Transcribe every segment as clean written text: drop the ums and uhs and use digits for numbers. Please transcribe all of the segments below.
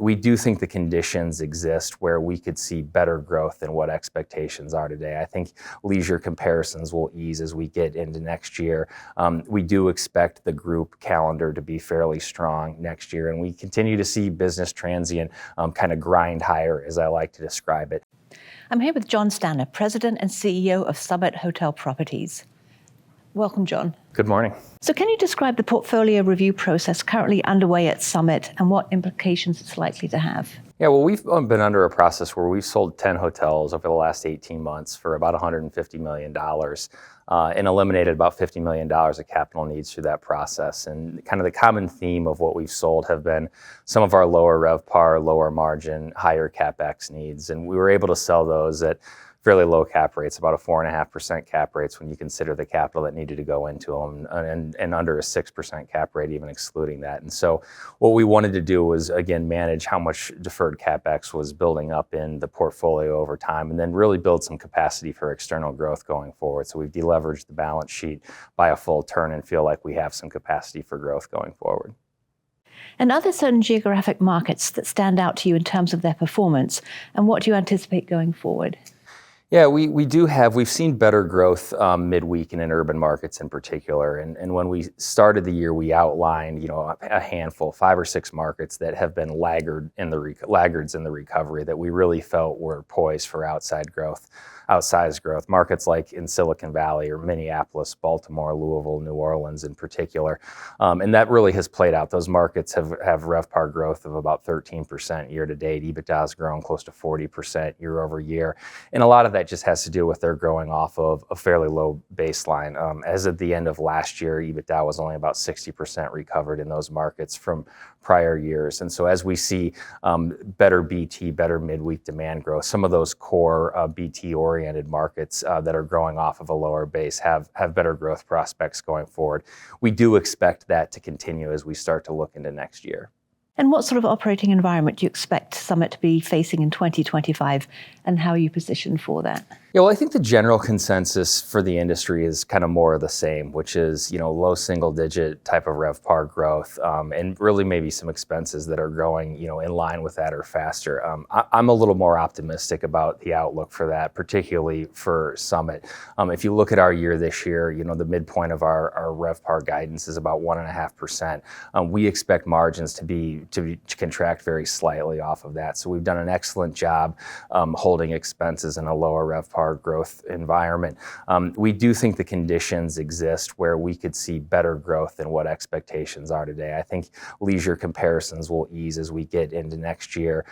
We do think the conditions exist where we could see better growth than what expectations are today. I think leisure comparisons will ease as we get into next year. We do expect the group calendar to be fairly strong next year, and we continue to see business transient kind of grind higher, as I like to describe it. I'm here with John Stanner, President and CEO of Summit Hotel Properties. Welcome, John. Good morning. So can you describe the portfolio review process currently underway at Summit and what implications it's likely to have? Yeah, well, we've been under a process where we've sold 10 hotels over the last 18 months for about $150 million and eliminated about $50 million of capital needs through that process. And kind of the common theme of what we've sold have been some of our lower RevPAR, lower margin, higher capex needs. And we were able to sell those at fairly low cap rates, about a 4.5% cap rates when you consider the capital that needed to go into them, and under a 6% cap rate, even excluding that. And so what we wanted to do was, again, manage how much deferred capex was building up in the portfolio over time, and then really build some capacity for external growth going forward. So we've deleveraged the balance sheet by a full turn and feel like we have some capacity for growth going forward. And are there certain geographic markets that stand out to you in terms of their performance, and what do you anticipate going forward? Yeah, we've seen better growth midweek and in urban markets in particular. And when we started the year, we outlined, a handful, 5 or 6 markets that have been laggards in the recovery that we really felt were poised for outsized growth. Markets like in Silicon Valley or Minneapolis, Baltimore, Louisville, New Orleans in particular. And that really has played out. Those markets have RevPAR growth of about 13% year to date. EBITDA has grown close to 40% year over year. And a lot of that just has to do with their growing off of a fairly low baseline. As at the end of last year, EBITDA was only about 60% recovered in those markets from prior years. And so as we see better BT, better midweek demand growth, some of those core BT-oriented markets that are growing off of a lower base have better growth prospects going forward. We do expect that to continue as we start to look into next year. And what sort of operating environment do you expect Summit to be facing in 2025, and how are you positioned for that? Yeah, well, I think the general consensus for the industry is kind of more of the same, which is, low single-digit type of RevPAR growth, and really maybe some expenses that are growing, in line with that or faster. I'm a little more optimistic about the outlook for that, particularly for Summit. If you look at our year this year, the midpoint of our RevPAR guidance is about 1.5%. We expect margins to contract very slightly off of that. So we've done an excellent job holding expenses in a lower RevPAR growth environment. We do think the conditions exist where we could see better growth than what expectations are today. I think leisure comparisons will ease as we get into next year.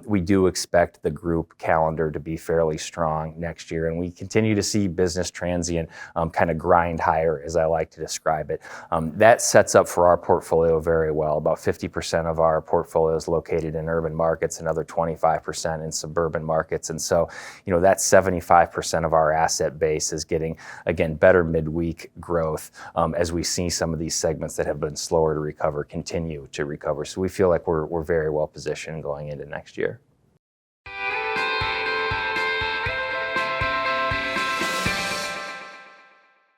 We do expect the group calendar to be fairly strong next year, and we continue to see business transient kind of grind higher, as I like to describe it. That sets up for our portfolio very well. About 50% of our portfolio is located in urban markets, another 25% in suburban markets. And so, that 75% of our asset base is getting, again, better midweek growth as we see some of these segments that have been slower to recover continue to recover. So we feel like we're very well positioned going into next year.